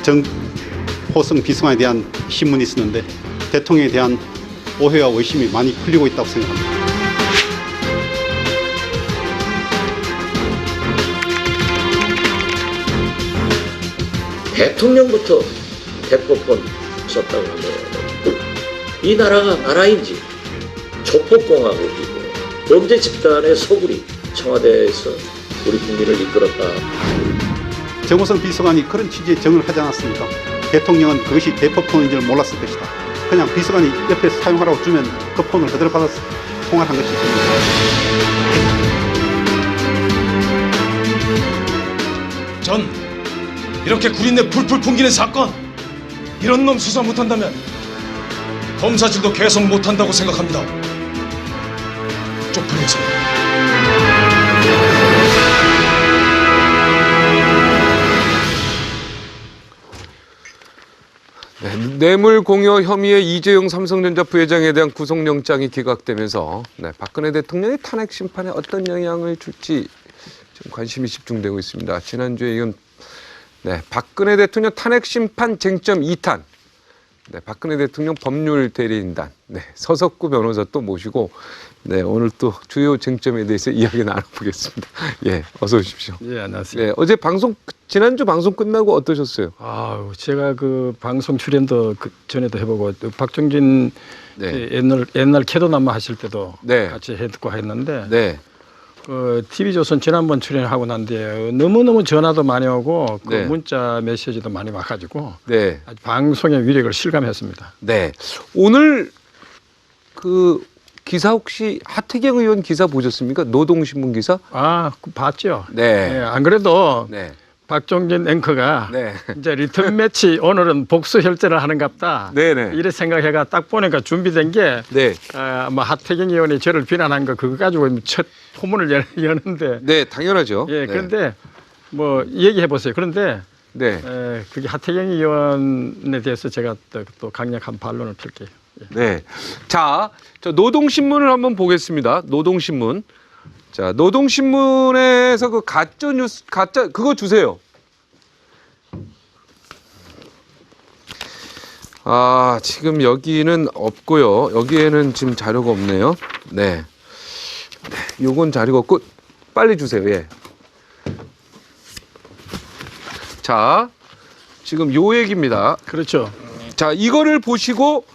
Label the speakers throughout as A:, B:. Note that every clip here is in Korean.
A: 정호성 비서관에 대한 신문이 있었는데 대통령에 대한 오해와 의심이 많이 풀리고 있다고 생각합니다.
B: 대통령부터 대포폰 썼다고 하면 이 나라가 나라인지 조폭공화국이고 범죄 집단의 소굴이 청와대에서 우리 국민을 이끌었다.
A: 정호성 비서관이 그런 취지의 정을 하지 않았습니까? 대통령은 그것이 대포폰인 줄 몰랐을 것이다. 그냥 비서관이 옆에서 사용하라고 주면 그 폰을 그대로 받아서 통화를 한 것이 있습니다.
C: 전 이렇게 구린내 풀풀 풍기는 사건, 이런 놈 수사 못한다면 검사질도 계속 못한다고 생각합니다. 쪽팔려서.
D: 네, 뇌물 공여 혐의의 이재용 삼성전자 부회장에 대한 구속영장이 기각되면서 박근혜 대통령의 탄핵 심판에 어떤 영향을 줄지 좀 관심이 집중되고 있습니다. 지난주에 이건 박근혜 대통령 탄핵 심판 쟁점 2탄, 박근혜 대통령 법률 대리인단, 서석구 변호사 또 모시고 오늘 또 주요 쟁점에 대해서 이야기 나눠보겠습니다. 예, 어서 오십시오.
E: 예, 안녕하세요.
D: 어제 지난주 방송 끝나고 어떠셨어요?
E: 제가 그 방송 출연도 전에도 해보고 박정진 옛날 캐도남마 하실 때도 같이 했고 했는데 TV조선 지난번 출연하고 난 뒤에 너무너무 전화도 많이 오고 문자 메시지도 많이 와가지고 아주 방송의 위력을 실감했습니다.
D: 오늘 그 기사 혹시 하태경 의원 기사 보셨습니까? 노동신문 기사?
E: 봤죠. 안 그래도 박종진 앵커가 이제 리턴 매치 오늘은 복수 혈전을 하는갑다. 이래 생각해가 딱 보니까 준비된 게 뭐 하태경 의원이 저를 비난한 거 그거 가지고 첫 포문을 여는데.
D: 당연하죠.
E: 그런데 뭐 얘기해 보세요. 그런데 그게 하태경 의원에 대해서 제가 또 강력한 반론을 펼게요.
D: 자, 저 노동신문을 한번 보겠습니다. 노동신문. 자, 노동신문에서 그 가짜 뉴스, 그거 주세요. 지금 여기는 없고요. 여기에는 지금 자료가 없네요. 요건 자료가 없고, 빨리 주세요. 예. 자, 지금 요 얘기입니다.
E: 그렇죠.
D: 자, 이거를 보시고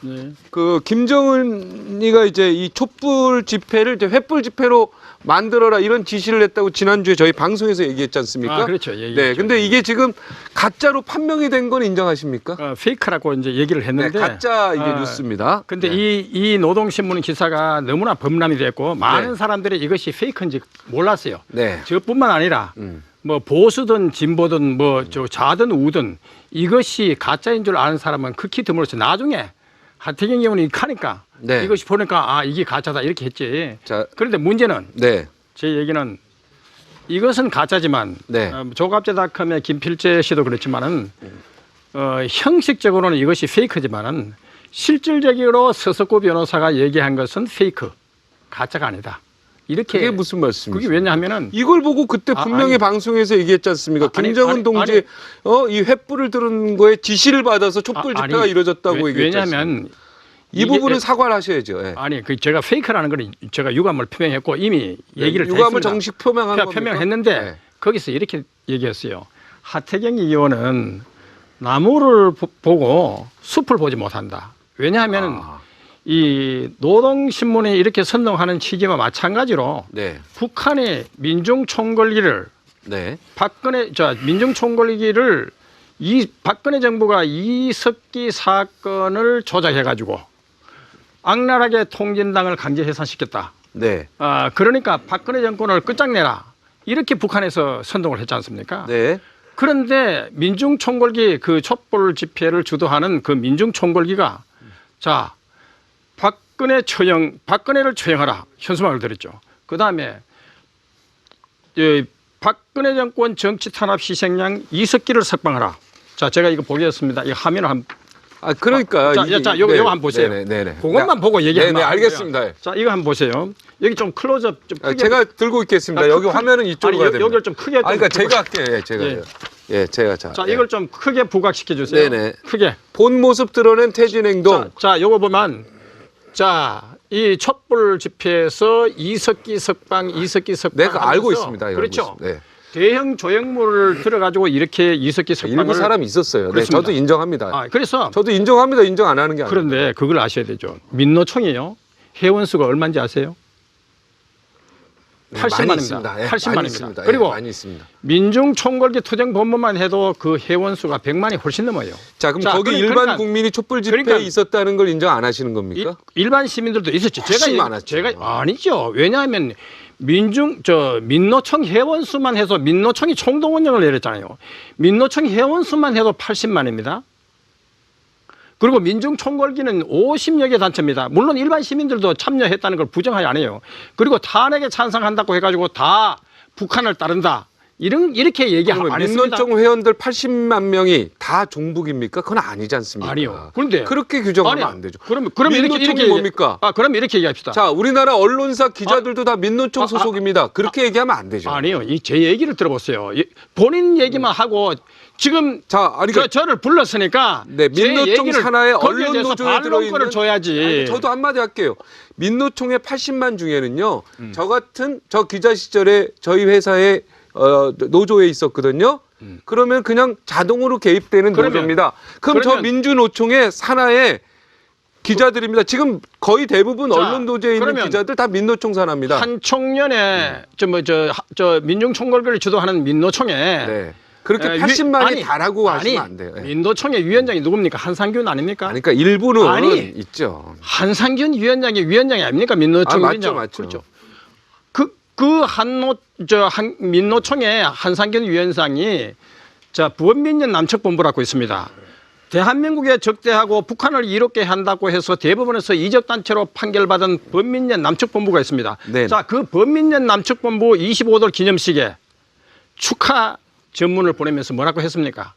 D: 그 김정은이가 이제 이 촛불 집회를 이제 횃불 집회로 만들어라 이런 지시를 했다고 지난주에 저희 방송에서 얘기했지 않습니까?
E: 그렇죠.
D: 근데 이게 지금 가짜로 판명이 된 건 인정하십니까?
E: 페이크라고 이제 얘기를 했는데
D: 가짜 이게 뉴스입니다.
E: 근데 이 노동신문 기사가 너무나 범람이 됐고 많은 사람들이 이것이 페이크인지 몰랐어요. 저뿐만 아니라 뭐 보수든 진보든 뭐 저 좌든 우든 이것이 가짜인 줄 아는 사람은 극히 드물었어요. 나중에 하태경 의원이 하니까 이것이 보니까 이게 가짜다 이렇게 했지. 그런데 문제는 제 얘기는 이것은 가짜지만 조갑제닷컴의 김필재 씨도 그렇지만은 형식적으로는 이것이 페이크지만은 실질적으로 서석구 변호사가 얘기한 것은 페이크, 가짜가 아니다. 이렇게.
D: 그게 무슨 말씀이세요?
E: 그게 왜냐하면은
D: 이걸 보고 그때 분명히 방송에서 얘기했지 않습니까? 김정은 동지 이 횃불을 들은 거에 지시를 받아서 촛불 집회가 이루어졌다고 얘기했지 않습니까?
E: 왜냐하면
D: 이 부분은 사과를 하셔야죠.
E: 제가 페이크라는 걸 제가 유감을 표명했고 이미 얘기를 다
D: 유감을
E: 했습니다.
D: 정식 표명한 겁니까?
E: 표명했는데 거기서 이렇게 얘기했어요. 하태경 의원은 나무를 보고 숲을 보지 못한다. 왜냐하면 이 노동신문이 이렇게 선동하는 취지와 마찬가지로 북한의 민중총궐기를 민중총궐기를 박근혜 정부가 이석기 사건을 조작해가지고 악랄하게 통진당을 강제 해산시켰다. 그러니까 박근혜 정권을 끝장내라. 이렇게 북한에서 선동을 했지 않습니까? 그런데 민중총궐기 그 촛불 집회를 주도하는 그 민중총궐기가 박근혜를 처형하라. 현수막을 들었죠. 그 다음에 박근혜 정권 정치 탄압 희생양 이석기를 석방하라. 제가 이거 보겠습니다. 이거 화면을 한번.
D: 그러니까.
E: 요거 한번 보세요. 그것만 보고 얘기하면
D: 알겠습니다.
E: 이거 한번 보세요. 여기 좀 클로즈업 좀 크게.
D: 제가 들고 있겠습니다. 여기 화면은 이쪽으로 가야 됩니다.
E: 여기를 좀 크게.
D: 그러니까 제가 할게요. 제가. 예, 제가 자
E: 이걸 좀 크게 부각시켜 주세요.
D: 네네.
E: 크게.
D: 본 모습 드러낸 퇴진 행동.
E: 자, 요거 보면 이 촛불 집회에서 이석기 석방
D: 내가 알고
E: 하면서
D: 있습니다. 이런
E: 그렇죠.
D: 모습. 네.
E: 대형 조형물을 들어가지고 이렇게 이석기 석방을
D: 일부 사람이 있었어요. 네,
E: 그렇습니다.
D: 저도 인정합니다.
E: 그래서
D: 저도 인정합니다. 인정 안 하는 게 아니에요.
E: 그런데 그걸 아셔야 되죠. 민노총이요. 회원수가 얼마인지 아세요?
D: 네,
E: 80만입니다.
D: 많이 있습니다. 예,
E: 80만입니다.
D: 많이 있습니다. 예,
E: 그리고
D: 많이 있습니다.
E: 민중총궐기 투쟁본부만 해도 그 회원수가 100만이 훨씬 넘어요.
D: 자, 그럼 거기 일반
E: 그러니까
D: 국민이 촛불 집회에
E: 그러니까
D: 있었다는 걸 인정 안 하시는 겁니까?
E: 일반 시민들도 있었죠.
D: 훨씬 많았죠.
E: 제가 아니죠. 왜냐하면 민노총 회원수만 해서 민노총이 총동원령을 내렸잖아요. 민노총 회원수만 해도 80만입니다. 그리고 민중총궐기는 50여 개 단체입니다. 물론 일반 시민들도 참여했다는 걸 부정하지 않아요. 그리고 탄핵에 찬성한다고 해가지고 다 북한을 따른다. 이렇게 얘기 안 했습니다.
D: 민노총 회원들 80만 명이 다 종북입니까? 그건 아니지 않습니까?
E: 아니요. 그런데
D: 그렇게 규정하면 안 되죠.
E: 그럼
D: 민노총이 뭡니까?
E: 그럼 이렇게 얘기합시다.
D: 자, 우리나라 언론사 기자들도 다 민노총 소속입니다. 그렇게 얘기하면 안 되죠.
E: 아니요. 제 얘기를 들어보세요. 본인 얘기만 하고 지금 저를 불렀으니까
D: 네, 민노총 산하의 언론 노조에 들어있는
E: 줘야지.
D: 저도 한마디 할게요. 민노총의 80만 중에는요. 저 기자 시절에 저희 회사에 노조에 있었거든요. 그러면 그냥 자동으로 개입되는 노조입니다. 그럼 저 민주노총의 산하의 기자들입니다. 지금 거의 대부분 언론 노조에 있는 기자들 다 민노총 산하입니다.
E: 한 총련에 저 민중총궐기를 주도하는 민노총에
D: 네. 그렇게 80만이 다라고 하시면 안 돼요.
E: 민노총의 위원장이 누굽니까? 한상균 아닙니까?
D: 그러니까 일부는 있죠.
E: 한상균 위원장이 아닙니까? 민노총 위원장.
D: 맞죠.
E: 그렇죠. 민노총의 한상균 위원장이 부원민련 남측본부라고 있습니다. 대한민국에 적대하고 북한을 이롭게 한다고 해서 대법원에서 이적단체로 판결받은 범민련 남측본부가 있습니다.
D: 네.
E: 그 범민련 남측본부 25돌 기념식에 축하 전문을 보내면서 뭐라고 했습니까?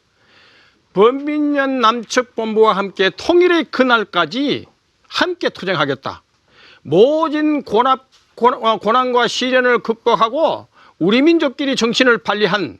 E: 범민련 남측본부와 함께 통일의 그날까지 함께 투쟁하겠다. 모진 고난과 시련을 극복하고 우리 민족끼리 정신을 발휘한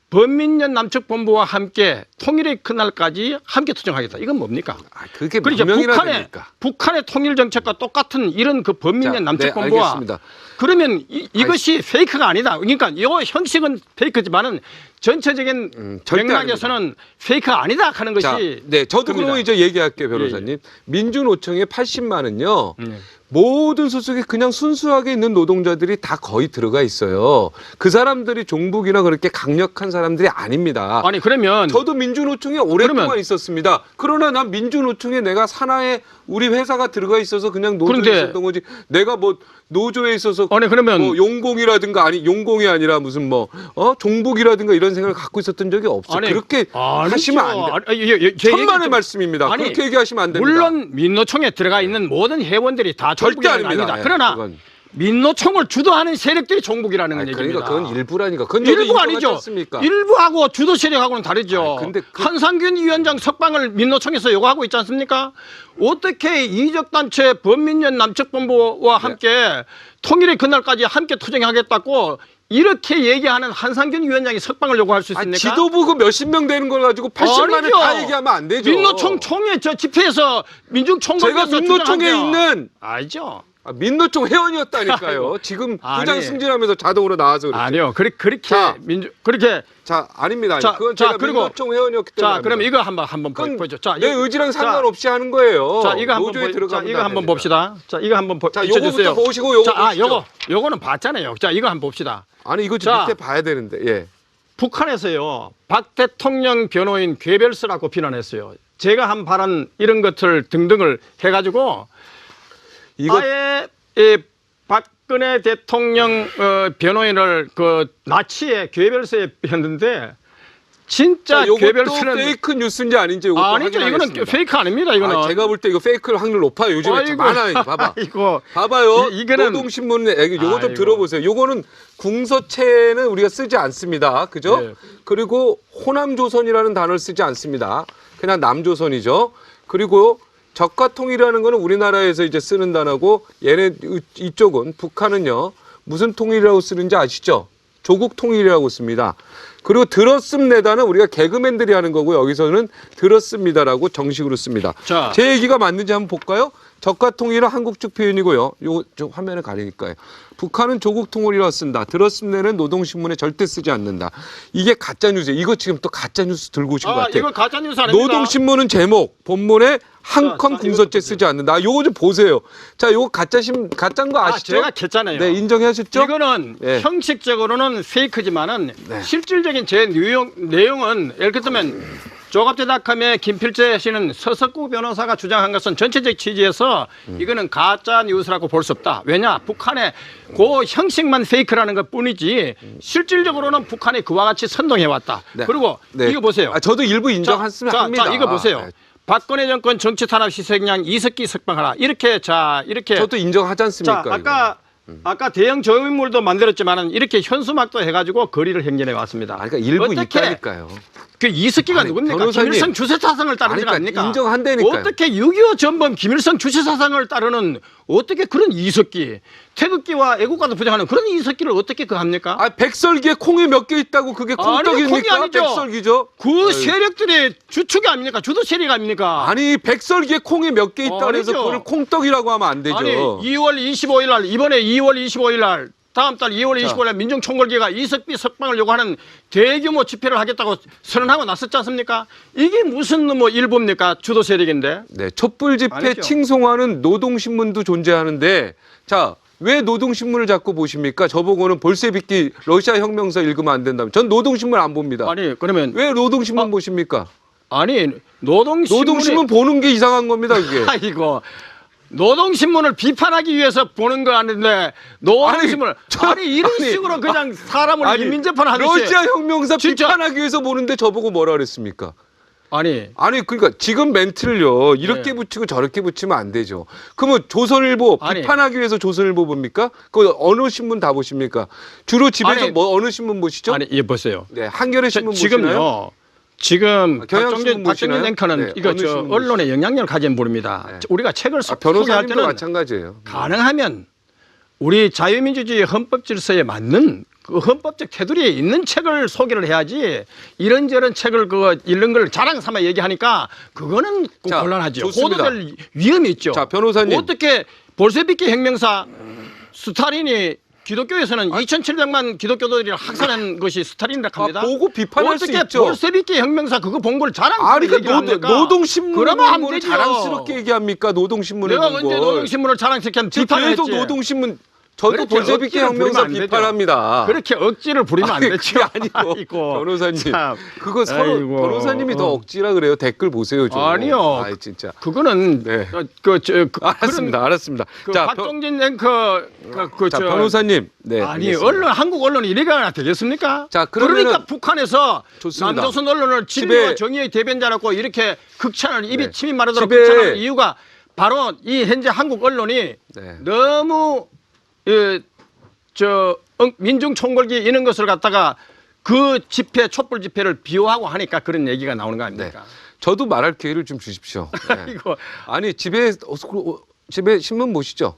E: 범민련 남측본부와 함께 통일의 그날까지 함께 투쟁하겠다. 이건 뭡니까?
D: 그게
E: 그러니까
D: 분명이나 됩니까?
E: 북한의 통일 정책과 똑같은 이런 그 범민련 남측본부와
D: 알겠습니다.
E: 그러면 이것이 페이크가 아니다. 그러니까 이 형식은 페이크지만은 전체적인 맥락에서는 페이크가 아니다 하는 것이.
D: 저도 그러면 이제 얘기할게요, 변호사님. 민주노총의 80만은요. 모든 소속에 그냥 순수하게 있는 노동자들이 다 거의 들어가 있어요. 그 사람들이 종북이나 그렇게 강력한 사람들이 아닙니다.
E: 아니 그러면
D: 저도 민주노총에 오랫동안 있었습니다. 그러나 난 민주노총에 내가 산하에 우리 회사가 들어가 있어서 그냥 노조에 있었던 거지. 내가 뭐 노조에 있어서
E: 그러면
D: 뭐 용공이라든가 용공이 아니라 무슨 종북이라든가 이런 생각을 갖고 있었던 적이 없어. 그렇게 하시면 안 돼. 천만의 말씀입니다. 그렇게 얘기하시면 안 됩니다.
E: 물론 민노총에 들어가 있는 모든 회원들이 다
D: 절대
E: 아닙니다. 그러나 민노총을 주도하는 세력들이 종북이라는 얘기입니다.
D: 그러니까 그건 일부라니까. 그건
E: 일부 아니죠.
D: 않습니까?
E: 일부하고 주도 세력하고는 다르죠.
D: 근데
E: 한상균 위원장 석방을 민노총에서 요구하고 있지 않습니까? 어떻게 이적단체 범민련 남측본부와 함께 통일의 그날까지 함께 투쟁하겠다고 이렇게 얘기하는 한상균 위원장이 석방을 요구할 수 있습니까?
D: 지도부 그 몇십 명 되는 걸 가지고 80만을 다 얘기하면 안 되죠.
E: 민노총 총회 집회에서 민중총궐에서
D: 제가 민노총에 있는
E: 알죠.
D: 민노총 회원이었다니까요. 지금 부장 승진하면서 자동으로 나와서 그렇죠.
E: 아니요. 그렇게
D: 아닙니다. 그건 제가 민노총 회원이었기 때문에.
E: 그럼 이거 한번 보죠.
D: 내 의지랑 상관없이 하는 거예요.
E: 이거 한번 봅시다. 이거 한번
D: 요거부터 보시고 요거 보시죠.
E: 요거는 봤잖아요. 이거 한번 봅시다.
D: 아니 이거 밑에 봐야 되는데. 예.
E: 북한에서요. 박 대통령 변호인 괴벨스라고 비난했어요. 제가 한 발언 이런 것들 등등을 해가지고 아예 박근혜 대통령 변호인을 그 나치의 괴벨스에 했는데 진짜 괴벨스는
D: 페이크 뉴스인지 아닌지 이것도
E: 아니죠. 이거는 페이크 아닙니다. 이거는
D: 제가 볼 때 이거 페이크 확률 높아요. 요즘에 많아요. 봐봐.
E: 이거
D: 봐봐요.
E: 이거는
D: 노동신문에 요거 좀 들어보세요. 요거는 궁서체는 우리가 쓰지 않습니다. 그죠?
E: 네.
D: 그리고 호남조선이라는 단어를 쓰지 않습니다. 그냥 남조선이죠. 그리고 적가통일이라는 거는 우리나라에서 이제 쓰는 단어고 이쪽은 북한은요. 무슨 통일이라고 쓰는지 아시죠? 조국 통일이라고 씁니다. 그리고 들었습니다는 우리가 개그맨들이 하는 거고 여기서는 들었습니다라고 정식으로 씁니다.
E: 자.
D: 제 얘기가 맞는지 한번 볼까요? 적과 통일은 한국 측 표현이고요. 요거 좀 화면에 가리니까요. 북한은 조국 통일이라고 쓴다. 들었습니다는 노동신문에 절대 쓰지 않는다. 이게 가짜뉴스예요. 이거 지금 또 가짜뉴스 들고 오신 것 같아요.
E: 이거 가짜 뉴스 아닙니까?
D: 노동신문은 제목, 본문에 한 건
E: 자,
D: 궁서체
E: 이거
D: 쓰지 않는다. 요거 좀 보세요. 자, 요거 가짜인 거 아시죠?
E: 제가 했잖아요.
D: 네, 인정하셨죠?
E: 이거는
D: 네.
E: 형식적으로는 페이크지만은
D: 네.
E: 실질적인 제 내용은 예를 들면 조갑제닷컴의 김필재 씨는 서석구 변호사가 주장한 것은 전체적 취지에서 이거는 가짜 뉴스라고 볼 수 없다. 왜냐? 북한의 그 형식만 페이크라는 것 뿐이지 실질적으로는 북한이 그와 같이 선동해왔다.
D: 네.
E: 그리고
D: 네.
E: 이거 보세요.
D: 저도 일부 인정했으면 합니다.
E: 자, 이거 보세요.
D: 네.
E: 박근혜 정권 정치 탄압 시색량 이석기 석방하라. 이렇게
D: 저도 인정하지 않습니까?
E: 자, 아까 대형 저인물도 만들었지만은 이렇게 현수막도 해가지고 거리를 행진해 왔습니다.
D: 그러니까 일부
E: 어떻게
D: 있다니까요.
E: 그 이석기가
D: 아니,
E: 누굽니까?
D: 변호사님.
E: 김일성 주체사상을 따르는 거
D: 그러니까
E: 아닙니까?
D: 인정한다니까요.
E: 어떻게 6.25 전범 김일성 주체사상을 따르는 어떻게 그런 이석기, 태극기와 애국가도 부정하는 그런 이석기를 어떻게 그 합니까?
D: 아, 백설기에 콩이 몇 개 있다고 그게
E: 콩이
D: 콩떡입니까?
E: 아니죠.
D: 백설기죠.
E: 그 세력들의 주축이 아닙니까? 주도 세력 아닙니까?
D: 아니, 백설기에 콩이 몇 개 있다 그래서
E: 아니죠.
D: 그걸 콩떡이라고 하면 안 되죠.
E: 아니 2월 25일 날 이번에 2월 25일 날 다음 달 2월 25일 날 민중총궐기가 이석비 석방을 요구하는 대규모 집회를 하겠다고 선언하고 나섰지 않습니까? 이게 무슨 뭐 일부입니까? 주도 세력인데.
D: 네, 촛불 집회
E: 아니죠.
D: 칭송하는 노동신문도 존재하는데 자, 왜 노동신문을 자꾸 보십니까? 저보고는 볼세비키 러시아 혁명서 읽으면 안 된다면 전 노동신문 안 봅니다.
E: 아니 그러면
D: 왜 노동신문 보십니까?
E: 아니 노동신문
D: 보는 게 이상한 겁니다, 그게.
E: 아이고 노동신문을 비판하기 위해서 보는 거 아닌데 노동신문을 이런 식으로 그냥 사람을 인민재판 하듯이
D: 러시아 혁명사
E: 진짜.
D: 비판하기 위해서 보는데 저보고 뭐라 그랬습니까?
E: 아니
D: 그러니까 지금 멘트를요 이렇게
E: 네.
D: 붙이고 저렇게 붙이면 안 되죠. 그러면 조선일보
E: 아니.
D: 비판하기 위해서 조선일보 봅니까? 그 어느 신문 다 보십니까? 주로 집에서
E: 아니.
D: 뭐 어느 신문 보시죠?
E: 아니 예 보세요.
D: 네, 한겨레 신문 보시나요?
E: 지금요. 지금
D: 경향신문
E: 박정진
D: 보시나요?
E: 앵커는
D: 네,
E: 이거
D: 어느
E: 저
D: 신문
E: 언론의 영향력을 가진 분입니다.
D: 네.
E: 우리가 책을 소개할
D: 변호사님도
E: 때는
D: 마찬가지예요.
E: 가능하면 우리 자유민주주의 헌법 질서에 맞는 그 헌법적 테두리에 있는 책을 소개를 해야지 이런저런 책을 읽는 걸 자랑 삼아 얘기하니까 그거는
D: 자,
E: 곤란하죠.
D: 좋습니다.
E: 보도될 위험이 있죠.
D: 자, 변호사님.
E: 어떻게 볼세비키 혁명사 스탈린이 기독교에서는 2,700만 기독교도들이 학살한 것이 스탈린이라고 합니다.
D: 보고 비판할 수
E: 어떻게
D: 있죠.
E: 볼세비키 혁명사 그거 본 걸 자랑
D: 아니 그
E: 얘기합니까?
D: 노동신문
E: 그러면 안
D: 걸
E: 되죠.
D: 자랑스럽게 얘기합니까? 노동신문에
E: 내가
D: 본
E: 언제
D: 걸.
E: 노동신문을 자랑스럽게
D: 지금
E: 비판을
D: 계속
E: 했지.
D: 노동신문 저도
E: 그렇게
D: 볼세비키
E: 억지를
D: 혁명사
E: 부리면 안 되죠.
D: 비판합니다.
E: 그렇게 억지를 부리면 안
D: 아니,
E: 되죠.
D: 그게 아니고 변호사님
E: 참.
D: 그거 서로
E: 아이고.
D: 변호사님이 더 억지라 그래요. 댓글 보세요 좀.
E: 아니요.
D: 아이 진짜.
E: 그거는
D: 네. 알았습니다.
E: 그
D: 자,
E: 박정진 앵커
D: 자 변호사님. 네.
E: 아니
D: 알겠습니다.
E: 한국 언론이 이래가 되겠습니까?
D: 자, 그러면은-
E: 그러니까 북한에서
D: 좋습니다.
E: 남조선 언론을 진보와 정의의 대변자라고 이렇게 극찬을 입이
D: 네.
E: 침이 마르도록
D: 집에-
E: 극찬하는 이유가 바로 이 현재 한국 언론이
D: 네.
E: 너무 민중 총궐기 이런 것을 갖다가 그 집회 촛불 집회를 비호하고 하니까 그런 얘기가 나오는 거
D: 네.
E: 아닙니까?
D: 저도 말할 기회를 좀 주십시오. 네.
E: 이거
D: 아니 집에 신문 보시죠?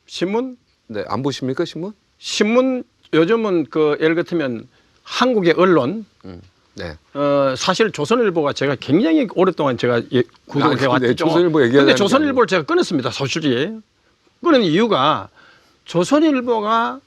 E: 신문
D: 네, 안 보십니까 신문?
E: 요즘은 그 예를 같으면 한국의 언론
D: 네.
E: 사실 조선일보가 제가 굉장히 오랫동안 제가 구독을
D: 네,
E: 해왔죠.
D: 조선일보
E: 근데
D: 얘기하자는
E: 조선일보를 제가 끊었습니다. 솔직히 끊은 이유가 조선일보가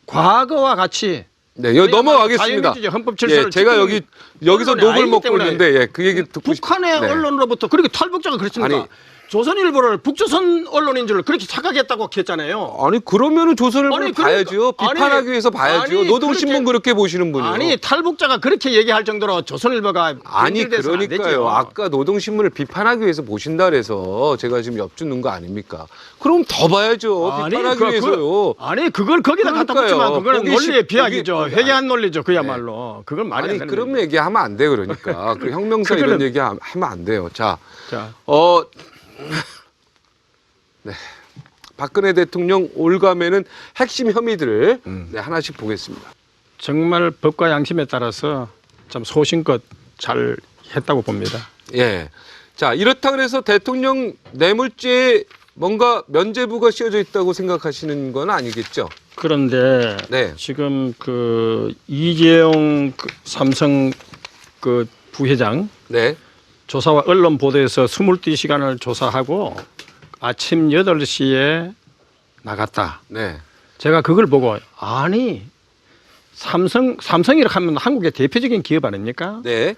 E: 과거와 같이
D: 네, 여기 넘어가겠습니다.
E: 자유민주주의 헌법 질서를
D: 예, 제가
E: 지키는
D: 여기서
E: 언론이
D: 녹을
E: 아니기
D: 먹고
E: 때문에
D: 있는데 예, 그 얘기 듣고
E: 북한의
D: 네.
E: 언론으로부터 그렇게 탈북자가 그랬습니까?
D: 아니,
E: 조선일보를 북조선 언론인 줄 그렇게 착각했다고 했잖아요.
D: 아니 그러면은 조선일보를
E: 아니, 그러니까-
D: 봐야죠. 비판하기
E: 아니,
D: 위해서 봐야죠.
E: 아니,
D: 노동신문 그렇게 보시는 분이요.
E: 아니 탈북자가 그렇게 얘기할 정도로 조선일보가
D: 아니
E: 변질돼서는 안
D: 그러니까요.
E: 되죠.
D: 아까 노동신문을 비판하기 위해서 보신다 그래서 제가 지금 엿주는 거 아닙니까? 그럼 더 봐야죠. 비판하기 위해서요.
E: 아니 그걸 거기다 갖다
D: 그러니까요.
E: 붙이면 그거는
D: 보기
E: 논리의
D: 쉽-
E: 비약이죠.
D: 보기-
E: 회개한 논리죠. 그야말로. 그건 말이 안
D: 아니
E: 되는
D: 그런
E: 거예요.
D: 얘기하면 안 돼 그러니까. 그 혁명사 이런
E: 그거는-
D: 얘기 하면 안 돼요. 자,
E: 자,
D: 네. 박근혜 대통령 올감에는 핵심 혐의들을 네, 하나씩 보겠습니다.
E: 정말 법과 양심에 따라서 참 소신껏 잘 했다고 봅니다.
D: 예. 자, 이렇다 그래서 대통령 뇌물죄 뭔가 면죄부가 씌워져 있다고 생각하시는 건 아니겠죠?
E: 그런데
D: 네.
E: 지금 그 이재용 그 삼성 그 부회장
D: 네.
E: 조사와 언론 보도에서 22시간을 조사하고 아침 8시에 나갔다.
D: 네.
E: 제가 그걸 보고 아니 삼성이라고 하면 한국의 대표적인 기업 아닙니까?
D: 네.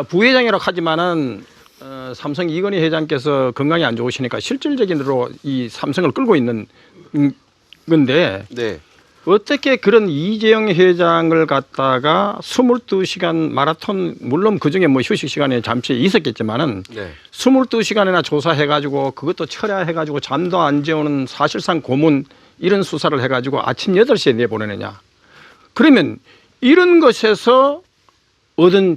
E: 부회장이라고 하지만은 삼성 이건희 회장께서 건강이 안 좋으시니까 실질적인으로 이 삼성을 끌고 있는 건데
D: 네.
E: 어떻게 그런 이재용 회장을 갖다가 22시간 마라톤 물론 그중에 뭐 휴식 시간에 잠시 있었겠지만은
D: 네.
E: 22시간이나 조사해 가지고 그것도 철야해 가지고 잠도 안 재우는 사실상 고문 이런 수사를 해 가지고 아침 8시에 내보내느냐. 그러면 이런 것에서 얻은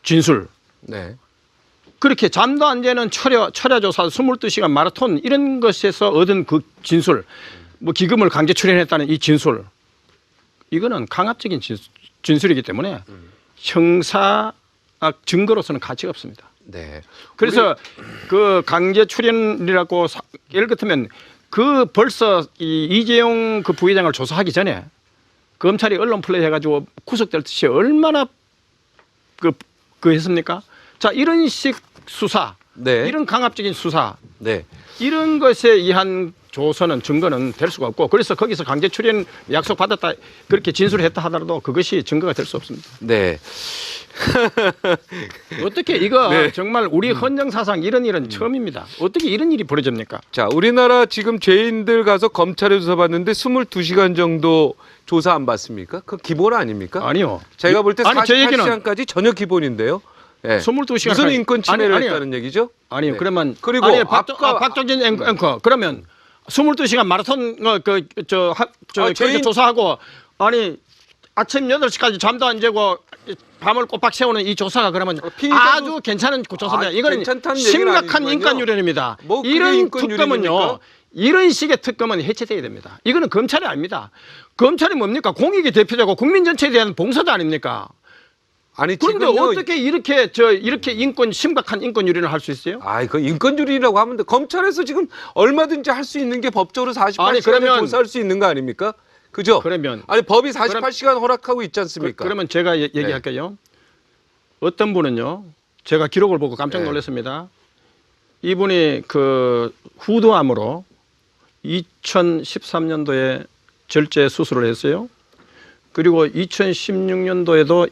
E: 진술
D: 네.
E: 그렇게 잠도 안 재는 철야 조사 22시간 마라톤 이런 것에서 얻은 그 진술 뭐 기금을 강제 출연했다는 이 진술 이거는 강압적인 진술이기 때문에 형사학 증거로서는 가치가 없습니다.
D: 네.
E: 그래서 그 강제 출연이라고 예를 들면 그 벌써 이재용 그 부회장을 조사하기 전에 검찰이 언론 플레이 해가지고 구속될 듯이 얼마나 그 했습니까? 자 이런 식 수사,
D: 네.
E: 이런 강압적인 수사,
D: 네.
E: 이런 것에 의한 조서는 증거는 될 수가 없고 그래서 거기서 강제 출연 약속 받았다 그렇게 진술했다 하더라도 그것이 증거가 될 수 없습니다.
D: 네.
E: 어떻게 이거
D: 네.
E: 정말 우리 헌정사상 이런 일은 처음입니다. 어떻게 이런 일이 벌어집니까?
D: 자, 우리나라 지금 죄인들 가서 검찰에 조사받는데 22시간 정도 조사 안 받습니까? 그 기본 아닙니까?
E: 아니요.
D: 제가 볼 때
E: 아니, 제 얘기는
D: 48시간까지 전혀 기본인데요. 네.
E: 22시간
D: 무슨 인권 침해를 했다는 얘기죠?
E: 아니요.
D: 네.
E: 그러면
D: 그리고
E: 아니,
D: 아까
E: 박정진 앵커 그러면 22시간 마라톤
D: 죄인
E: 조사하고 아니 아침 8시까지 잠도 안 자고 밤을 꼬박 세우는 이 조사가 그러면
D: 피의자도-
E: 아주 괜찮은 조사입니다. 이거는
D: 괜찮다는 얘기는
E: 심각한
D: 아니지만요.
E: 인권 유린입니다.
D: 뭐 그게
E: 이런
D: 인권
E: 특검은요.
D: 유린입니까?
E: 이런 식의 특검은 해체돼야 됩니다. 이거는 검찰이 아닙니다. 검찰이 뭡니까? 공익의 대표자고 국민 전체에 대한 봉사자 아닙니까?
D: 아니
E: 그런데
D: 지금요.
E: 어떻게 이렇게 심각한 인권 유린을 할 수 있어요?
D: 아, 그 인권유린이라고 하면 돼. 검찰에서 지금 얼마든지 할 수 있는 게 법적으로 48시간에
E: 아니, 그러면-
D: 조사할 수 있는 거 아닙니까? 그죠?
E: 그러면
D: 아니 법이 48시간 허락하고 있지 않습니까?
E: 그러면 제가 얘기할게요. 어떤 분은요, 제가 기록을 보고 깜짝
D: 네.
E: 놀랐습니다. 이분이 그 후두암으로 2013년도에 절제 수술을 했어요. 그리고 2016년도에도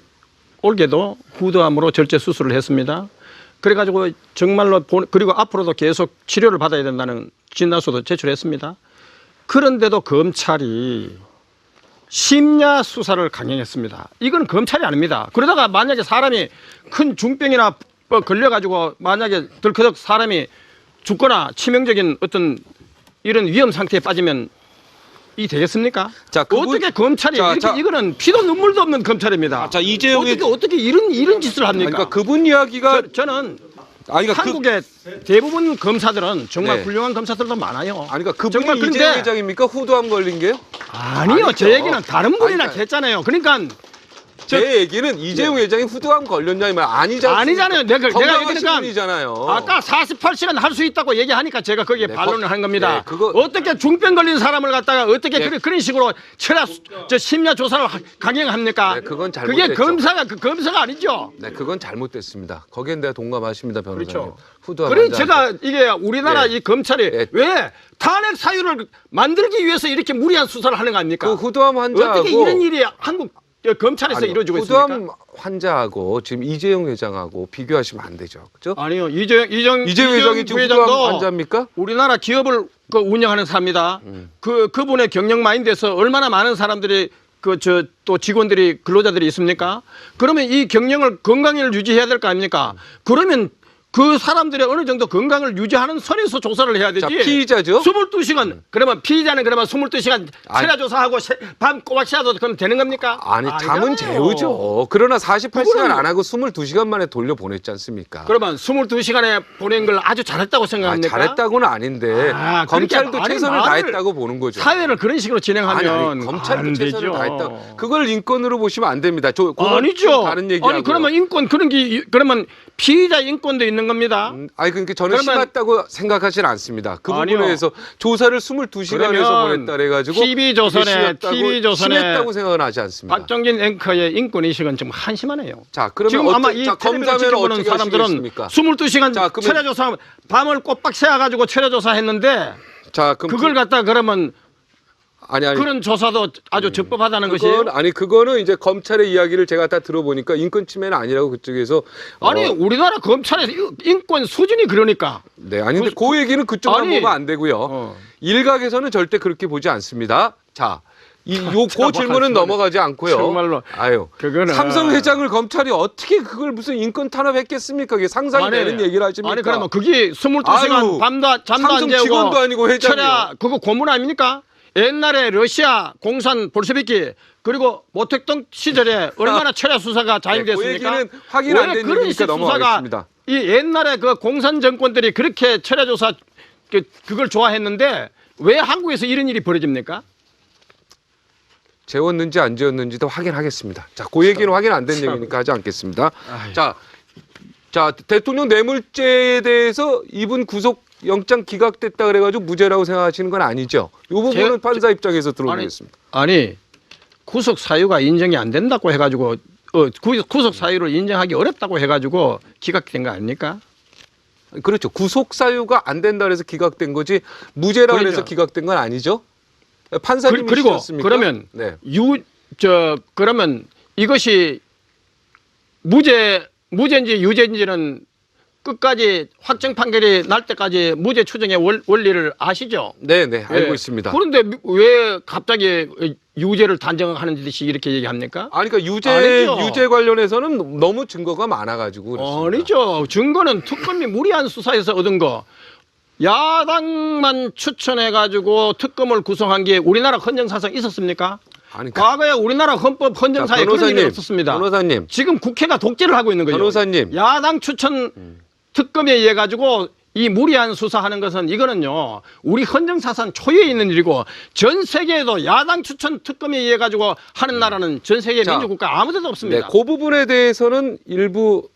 E: 올게도 후두암으로 절제 수술을 했습니다. 그래가지고 정말로 그리고 앞으로도 계속 치료를 받아야 된다는 진단서도 제출했습니다. 그런데도 검찰이 심야 수사를 강행했습니다. 이건 검찰이 아닙니다. 그러다가 만약에 사람이 큰 중병이나 걸려가지고 만약에 덜커덕 사람이 죽거나 치명적인 어떤 이런 위험 상태에 빠지면 이 되겠습니까?
D: 자, 그분-
E: 어떻게 검찰이
D: 자,
E: 이렇게
D: 자.
E: 이거는 피도 눈물도 없는 검찰입니다.
D: 자, 이재용의
E: 어떻게 이런 짓을 합니까?
D: 그러니까 그분 이야기가
E: 저는
D: 아니 그러니까
E: 한국의 대부분 검사들은 정말
D: 네.
E: 훌륭한 검사들도 많아요.
D: 아니 그러니까
E: 정말
D: 그분이
E: 그런데-
D: 이재용 회장입니까? 후두암 걸린 게요?
E: 아니요,
D: 아니죠.
E: 제 얘기는 다른 분이랑
D: 아니,
E: 했잖아요. 그러니까
D: 제 얘기는 이재용 회장이 후두암 걸렸냐 이 말 아니잖아요.
E: 아니잖아요. 내가
D: 건강하신
E: 얘기하니까
D: 분이잖아요.
E: 아까 48시간 할 수 있다고 얘기하니까 제가 거기에
D: 네,
E: 반론을 한 겁니다.
D: 네, 그거-
E: 어떻게 중병 걸린 사람을 갖다가 어떻게
D: 네.
E: 그런 식으로 심야 조사를 강행합니까?
D: 네, 그건
E: 그게
D: 잘못됐죠.
E: 검사가 아니죠.
D: 네, 그건 잘못됐습니다. 거기엔 내가 동감하십니다, 변호사님.
E: 그렇죠.
D: 후두암
E: 그래
D: 환자한테.
E: 제가 이게 우리나라
D: 네.
E: 이 검찰이
D: 네.
E: 왜 탄핵 사유를 만들기 위해서 이렇게 무리한 수사를 하는 거 아닙니까?
D: 그 후두암 환자하고
E: 어떻게 이런 일이 한국 검찰에서
D: 아니요,
E: 이루어지고
D: 후두암
E: 있습니까?
D: 환자하고 지금 이재용 회장하고 비교하시면 안 되죠, 그죠?
E: 아니요, 이재용
D: 회장이 지금
E: 부회장도
D: 후두암 환자입니까?
E: 우리나라 기업을 운영하는 사람입니다. 그분의 경영 마인드에서 얼마나 많은 사람들이 또 직원들이 근로자들이 있습니까? 그러면 이 경영을 건강을 유지해야 될 거 아닙니까? 그러면 그 사람들의 어느 정도 건강을 유지하는 선에서 조사를 해야 되지.
D: 자, 피의자죠?
E: 22시간. 그러면 피의자는 그러면 22시간
D: 아니.
E: 체ля 조사하고 밤 꼬박 새도 그럼 되는 겁니까?
D: 아니, 잠은
E: 아니잖아요.
D: 재우죠. 그러나 48시간
E: 그거는-
D: 안 하고 22시간 만에 돌려보냈지 않습니까?
E: 그러면 22시간에 보낸 걸 아주 잘했다고
D: 아,
E: 생각합니까?
D: 잘했다고는 아닌데
E: 아,
D: 검찰도
E: 그러니까 아니,
D: 최선을
E: 말을-
D: 다했다고 보는 거죠.
E: 사회를 그런 식으로 진행하면
D: 아니, 검찰도
E: 안
D: 최선을
E: 되죠.
D: 다했다. 그걸 인권으로 보시면 안 됩니다. 그건
E: 아니죠.
D: 좀 다른 얘기하고.
E: 아니 그러면 인권 그런 게 그러면 피의자 인권도 있는 되는 겁니다.
D: 아니 그러니까 저는
E: 그러면-
D: 심했다고 생각하진 않습니다. 그
E: 아니요.
D: 부분에서 조사를 22시간에서 보냈다 그래가지고
E: TV조선에
D: 심했다고 생각은 하지 않습니다.
E: 박정진 앵커의 인권 의식은 좀 한심하네요.
D: 자, 그러면
E: 지금 아마 이
D: 자,
E: 텔레비전
D: 검사면
E: 지켜보는
D: 어떻게
E: 사람들은
D: 하시겠습니까?
E: 22시간
D: 자, 그러면-
E: 체려조사 밤을 꼬박 새가지고 체려조사했는데
D: 자, 그럼
E: 그걸 갖다 그러면
D: 아니
E: 그런 조사도 아주 적법하다는
D: 그건,
E: 것이에요.
D: 아니 그거는 이제 검찰의 이야기를 제가 다 들어보니까 인권 침해는 아니라고 그쪽에서
E: 아니 우리나라 검찰의 인권 수준이 그러니까.
D: 네, 아니 근데 그 얘기는 그쪽만
E: 아니,
D: 보면 안 되고요. 일각에서는 절대 그렇게 보지 않습니다. 자, 그 질문은 넘어가지 않고요.
E: 정말로.
D: 아유,
E: 그거는-
D: 삼성 회장을 검찰이 어떻게 그걸 무슨 인권 탄압했겠습니까? 그게 상상이 되는 얘기를 하십니까?
E: 아니 그러면 그게 22시간
D: 아유,
E: 밤도 잠도 안
D: 삼성
E: 재고
D: 직원도 아니고 회장이요.
E: 철야 그거 고문 아닙니까? 옛날에 러시아 공산 볼셰비키 그리고 모택동 시절에 얼마나 철야 수사가 자행됐습니까?
D: 그 얘기는 확인 안 된
E: 그런
D: 얘기니까 넘어가겠습니다.
E: 이 옛날에 그 공산 정권들이 그렇게 철야 조사 그걸 좋아했는데 왜 한국에서 이런 일이 벌어집니까?
D: 재웠는지 안 재웠는지도 확인하겠습니다. 자, 그 얘기는 확인 안 된 얘기니까 하지 않겠습니다. 자, 대통령 뇌물죄에 대해서 이분 구속 영장 기각됐다 그래가지고 무죄라고 생각하시는 건 아니죠? 이 부분은 판사 입장에서 들어보겠습니다.
E: 아니 구속 사유가 인정이 안 된다고 해가지고 구속 사유를 인정하기 어렵다고 해가지고 기각된 거 아닙니까?
D: 그렇죠. 구속 사유가 안 된다 그래서 기각된 거지 무죄라
E: 그러니까.
D: 그래서 기각된 건 아니죠? 판사님이
E: 그리고
D: 시켰습니까?
E: 그러면
D: 네.
E: 그러면 이것이 무죄인지 유죄인지는 끝까지 확정 판결이 날 때까지 무죄 추정의 원리를 아시죠?
D: 네, 알고
E: 예.
D: 있습니다.
E: 그런데 왜 갑자기 유죄를 단정하는 듯이 이렇게 얘기합니까?
D: 아니 그러니까
E: 아니죠.
D: 유죄 관련해서는 너무 증거가 많아가지고 그렇습니다.
E: 아니죠. 증거는 특검이 무리한 수사에서 얻은 거. 야당만 추천해가지고 특검을 구성한 게 우리나라 헌정사상 있었습니까?
D: 아니,
E: 과거에 우리나라 헌법 헌정사에 그런 일이 없었습니다.
D: 변호사님.
E: 지금 국회가 독재를 하고 있는 거예요.
D: 변호사님.
E: 야당 추천 특검에 의해 가지고 이 무리한 수사하는 것은 이거는요 우리 헌정사상 초유에 있는 일이고 전 세계에도 야당 추천 특검에 의해 가지고 하는 나라는 전 세계 민주국가 아무데도 없습니다.
D: 네, 그 부분에 대해서는 일부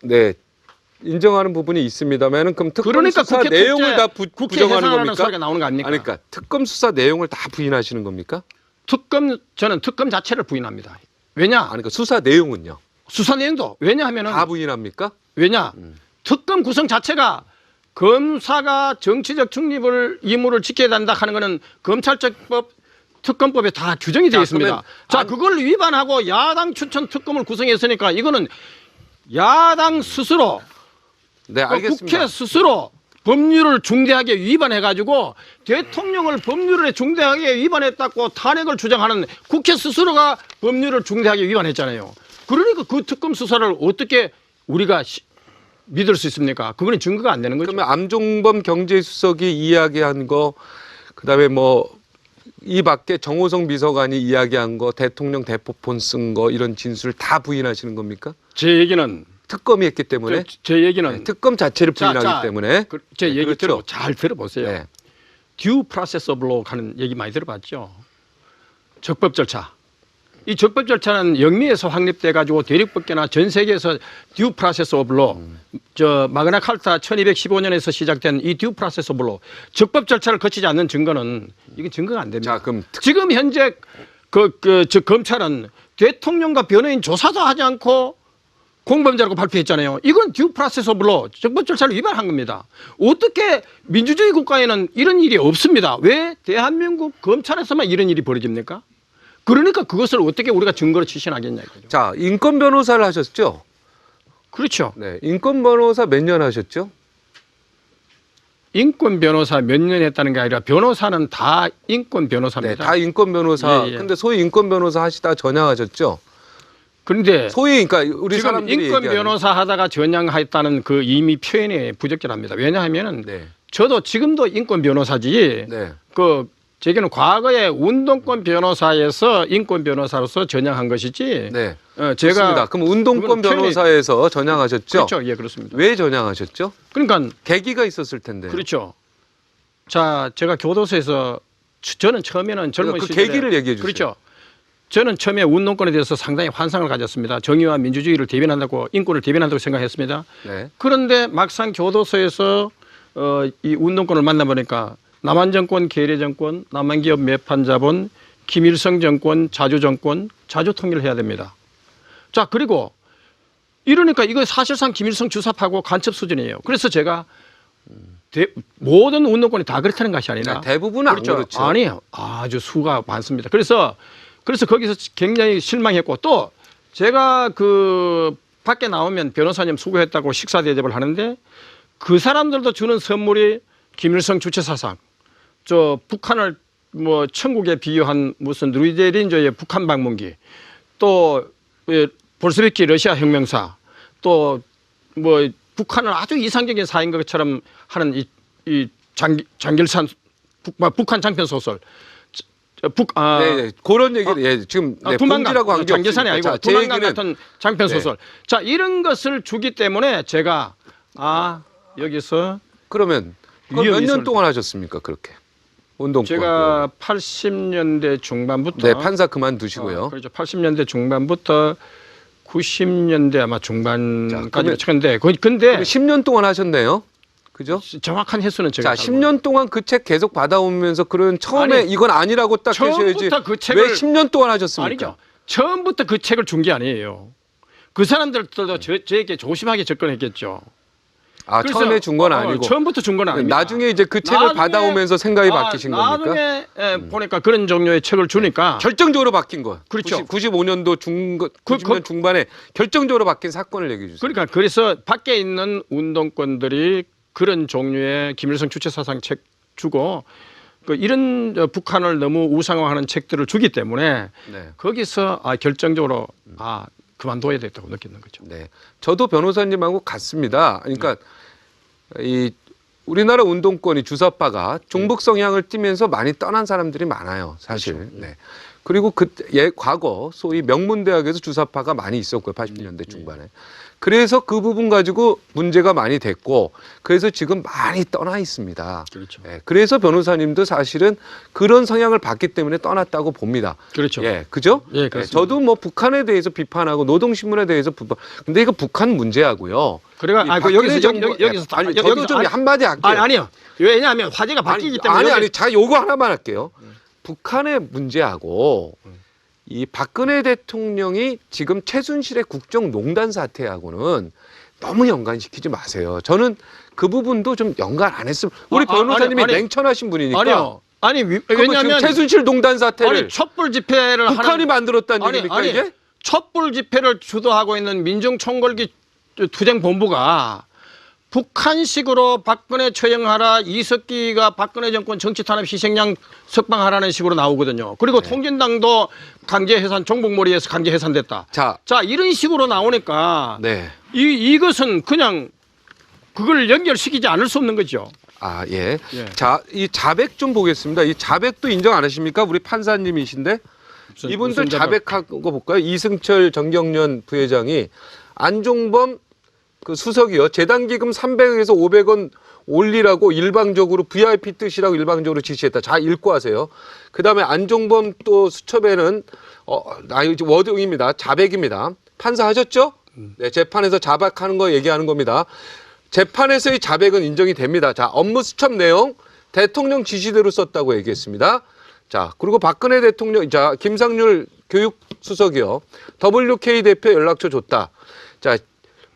D: 인정하는 부분이 있습니다만은 그럼 특검
E: 그러니까
D: 수사
E: 국회
D: 내용을 다
E: 국회
D: 부정하는
E: 해산하는
D: 겁니까?
E: 소리가 나오는 거 아닙니까?
D: 아니, 그러니까 특검 수사 내용을 다 부인하시는 겁니까?
E: 저는 특검 자체를 부인합니다. 왜냐?
D: 아니, 그러니까 수사 내용은요?
E: 수사 내용도 왜냐하면은
D: 다 부인합니까?
E: 왜냐? 특검 구성 자체가 검사가 정치적 중립을 의무를 지켜야 된다 하는 거는 검찰청법 특검법에 다 규정이 되어 있습니다. 자, 그걸 위반하고 야당 추천 특검을 구성했으니까 이거는 야당 스스로
D: 네, 알겠습니다.
E: 국회 스스로 법률을 중대하게 위반해가지고 대통령을 법률에 중대하게 위반했다고 탄핵을 주장하는 국회 스스로가 법률을 중대하게 위반했잖아요. 그러니까 그 특검 수사를 어떻게 우리가 믿을 수 있습니까? 그거는 증거가 안 되는 거죠.
D: 그러면 암종범 경제수석이 이야기한 거, 그다음에 이 밖에 정호성 비서관이 이야기한 거, 대통령 대포폰 쓴 거 이런 진술 다 부인하시는 겁니까?
E: 제 얘기는
D: 특검이 했기 때문에
E: 제 얘기는
D: 특검 자체를 부인하기 때문에
E: 제 얘기
D: 그렇죠.
E: 잘 들어보세요.
D: 네.
E: 듀 프로세스 오브 로 하는 얘기 많이 들어봤죠. 적법 절차. 이 적법 절차는 영미에서 확립돼 가지고 대륙법계나 전 세계에서 듀 프로세스 오브 로 마그나 칼타 1215년에서 시작된 이 듀 프로세스 오브 로 적법 절차를 거치지 않는 증거는 이게 증거가 안 됩니다.
D: 자, 그럼
E: 지금 현재 검찰은 대통령과 변호인 조사도 하지 않고 공범자라고 발표했잖아요. 이건 듀 프로세스 오브 로 적법 절차를 위반한 겁니다. 어떻게 민주주의 국가에는 이런 일이 없습니다. 왜 대한민국 검찰에서만 이런 일이 벌어집니까? 그러니까 그것을 어떻게 우리가 증거로 추신하겠냐 이거죠.
D: 자, 인권 변호사를 하셨죠?
E: 그렇죠.
D: 네, 인권 변호사 몇 년 하셨죠?
E: 인권 변호사 몇 년 했다는 게 아니라 변호사는 다 인권
D: 네,
E: 변호사입니다.
D: 다 인권 변호사.
E: 예, 예.
D: 근데 소위 인권 변호사 하시다가 전향하셨죠?
E: 그런데
D: 소위 그러니까 우리
E: 지금
D: 사람들이
E: 인권
D: 얘기하는.
E: 변호사 하다가 전향했다는 그 이미 표현이 부적절합니다. 왜냐하면은
D: 네.
E: 저도 지금도 인권 변호사지
D: 네.
E: 제게는 과거에 운동권 변호사에서 인권 변호사로서 전향한 것이지.
D: 네.
E: 제가
D: 좋습니다. 그럼 운동권
E: 그건 표현이-
D: 변호사에서 전향하셨죠?
E: 그렇죠. 예, 그렇습니다.
D: 왜 전향하셨죠?
E: 그러니까
D: 계기가 있었을 텐데.
E: 그렇죠. 자, 제가 교도소에서 저는 처음에는 젊은
D: 그
E: 시절에
D: 계기를 얘기해 주세요.
E: 그렇죠. 저는 처음에 운동권에 대해서 상당히 환상을 가졌습니다. 정의와 민주주의를 대변한다고, 인권을 대변한다고 생각했습니다.
D: 네.
E: 그런데 막상 교도소에서 이 운동권을 만나보니까 남한정권, 계례정권, 남한기업 매판자본, 김일성 정권, 자주정권, 자주통일을 해야 됩니다. 자, 그리고 이러니까 이거 사실상 김일성 주사파고 간첩 수준이에요. 그래서 제가 모든 운동권이 다 그렇다는 것이 아니라
D: 대부분은 안 그렇죠.
E: 아니에요. 아주 수가 많습니다. 그래서 거기서 굉장히 실망했고, 또 제가 그 밖에 나오면 변호사님 수고했다고 식사 대접을 하는데 그 사람들도 주는 선물이 김일성 주체 사상, 저 북한을 뭐 천국에 비유한 무슨 루이제린저의 북한 방문기, 또 볼스비키 러시아 혁명사, 또 뭐 북한을 아주 이상적인 사인 것처럼 하는 이 장길산 북한 장편 소설.
D: 네, 그런 얘기를 지금 본질하고 관계
E: 장길산이 아니고
D: 제
E: 두만강
D: 얘기는
E: 같은 장편 소설. 자, 이런 것을 주기 때문에 제가 여기서
D: 그러면 몇 년 동안 하셨습니까? 그렇게 운동권.
E: 제가 80년대 중반부터
D: 판사 그만두시고요.
E: 그렇죠. 80년대 중반부터 90년대 아마 중반까지 쳤는데 근데
D: 10년 동안 하셨네요. 그죠?
E: 정확한 횟수는 제가
D: 자, 10년 동안 그 책 계속 받아오면서 그런 처음에 이건 아니라고 딱 계셔야지.
E: 그 책을
D: 왜 10년 동안 하셨습니까?
E: 아니죠. 처음부터 그 책을 준 게 아니에요. 그 사람들도 저에게 조심하게 접근했겠죠.
D: 처음에 준 건 아니고.
E: 처음부터 준 건 아닙니다.
D: 나중에 이제 그 책을 받아오면서 생각이 바뀌신 겁니까?
E: 나중에 보니까 그런 종류의 책을 주니까
D: 결정적으로 바뀐 거.
E: 그렇죠.
D: 95년도 90년 중반에 결정적으로 바뀐 사건을 얘기해 주세요.
E: 그러니까 그래서 밖에 있는 운동권들이 그런 종류의 김일성 주체 사상 책 주고 이런 북한을 너무 우상화하는 책들을 주기 때문에 거기서 결정적으로 그만둬야 되겠다고 느끼는 거죠.
D: 네, 저도 변호사님하고 같습니다. 그러니까 이 우리나라 운동권이 주사파가 종북 성향을 띠면서 많이 떠난 사람들이 많아요, 사실.
E: 그렇죠.
D: 네. 그리고 과거 소위 명문대학에서 주사파가 많이 있었고요, 80년대 중반에. 그래서 그 부분 가지고 문제가 많이 됐고, 그래서 지금 많이 떠나 있습니다.
E: 그렇죠.
D: 예, 그래서 변호사님도 사실은 그런 성향을 받기 때문에 떠났다고 봅니다.
E: 그렇죠.
D: 예, 그죠?
E: 예, 그렇습니다.
D: 저도 뭐 북한에 대해서 비판하고 노동신문에 대해서 근데 이거 북한 문제하고요.
E: 여기서
D: 저도 좀 한마디 할게요.
E: 아니요. 왜냐하면 화제가 바뀌기 때문에.
D: 자, 요거 하나만 할게요. 북한의 문제하고 이 박근혜 대통령이 지금 최순실의 국정농단 사태하고는 너무 연관시키지 마세요. 저는 그 부분도 좀 연관 안 했으면 우리 변호사님이 냉철하신 분이니까.
E: 아니요. 왜냐하면
D: 최순실 농단 사태를
E: 촛불 집회를
D: 북한이 만들었다는 얘기입니까 이게?
E: 촛불 집회를 주도하고 있는 민중총궐기 투쟁본부가 북한식으로 박근혜 처형하라, 이석기가 박근혜 정권 정치탄압 희생양 석방하라는 식으로 나오거든요. 그리고 통진당도 강제해산, 종북몰이에서 강제해산됐다. 자, 이런 식으로 나오니까 이것은 그냥 그걸 연결시키지 않을 수 없는 거죠.
D: 예. 자, 이 자백 좀 보겠습니다. 이 자백도 인정 안 하십니까? 우리 판사님이신데 이분들 자백하고 볼까요? 이승철 정경련 부회장이 안종범 그 수석이요. 재단기금 300에서 500원 올리라고 일방적으로 VIP 뜻이라고 일방적으로 지시했다. 자, 읽고 하세요. 그다음에 안종범 또 수첩에는 워딩입니다. 자백입니다. 판사 하셨죠? 네, 재판에서 자백하는 거 얘기하는 겁니다. 재판에서의 자백은 인정이 됩니다. 자, 업무 수첩 내용 대통령 지시대로 썼다고 얘기했습니다. 자, 그리고 박근혜 대통령, 김상률 교육수석이요. WK 대표 연락처 줬다. 자,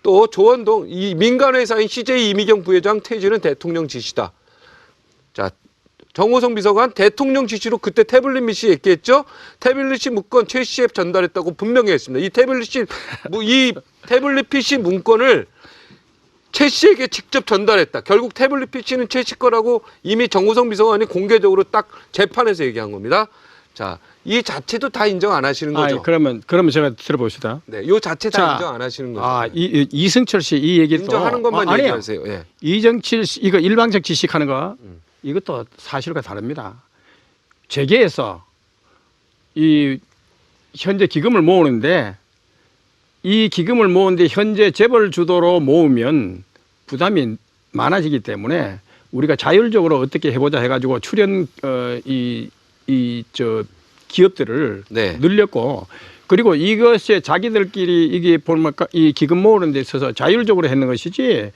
D: 또 조원동 이 민간회사인 CJ 이미경 부회장 퇴진은 대통령 지시다. 자, 정호성 비서관 대통령 지시로 그때 태블릿 미씨 얘기했죠. 태블릿 문건 최 씨에 전달했다고 분명히 했습니다. 이 태블릿 PC 문건을 최 씨에게 직접 전달했다. 결국 태블릿 PC는 최 씨 거라고 이미 정호성 비서관이 공개적으로 딱 재판에서 얘기한 겁니다. 자, 이 자체도 다 인정 안 하시는 거죠?
E: 그러면 제가 들어봅시다.
D: 네, 요 자체 다 인정 안 하시는 거죠?
E: 이승철 씨 이 얘기
D: 인정하는 것만 얘기하세요. 예.
E: 이정칠 씨 이거 일방적 지식하는 거 이것도 사실과 다릅니다. 재계에서 이 현재 기금을 모으는데 이 기금을 모으는데 현재 재벌 주도로 모으면 부담이 많아지기 때문에 우리가 자율적으로 어떻게 해보자 해가지고 출연 기업들을
D: 네.
E: 늘렸고 그리고 이것에 자기들끼리 이게 보면 이 기금 모으는 데 있어서 자율적으로 했는 것이지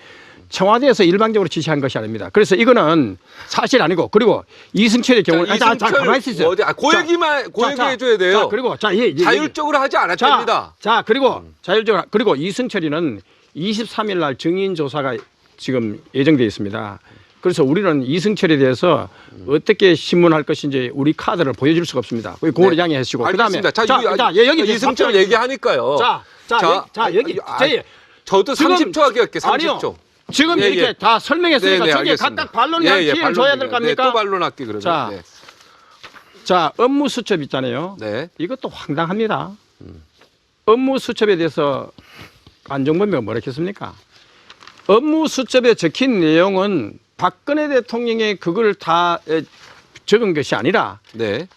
E: 청와대에서 일방적으로 지시한 것이 아닙니다. 그래서 이거는 사실 아니고 그리고 이승철의 경우는 자, 가만히 있으세요.
D: 그 얘기만 그 얘기 해줘야 돼요.
E: 자, 그리고
D: 자율적으로 하지 않았답니다.
E: 자, 그리고 자율적으로 그리고 이승철이는 23일 날 증인 조사가 지금 예정돼 있습니다. 그래서 우리는 이승철에 대해서 어떻게 신문할 것인지 우리 카드를 보여줄 수가 없습니다. 그걸 양해해 주시고 그다음에
D: 여기 이승철 얘기하니까요.
E: 여기
D: 저도 30초 하게 할게요. 30초.
E: 아니요. 지금 이렇게 다 설명했으니까 저게 각각 반론할 기회를 줘야 될 거 아닙니까?
D: 또 반론할게 그러면.
E: 자, 업무 수첩 있잖아요.
D: 네.
E: 이것도 황당합니다. 업무 수첩에 대해서 안종범이가 뭐라 했습니까? 업무 수첩에 적힌 내용은 박근혜 대통령의 그걸 다 적은 것이 아니라
D: 네.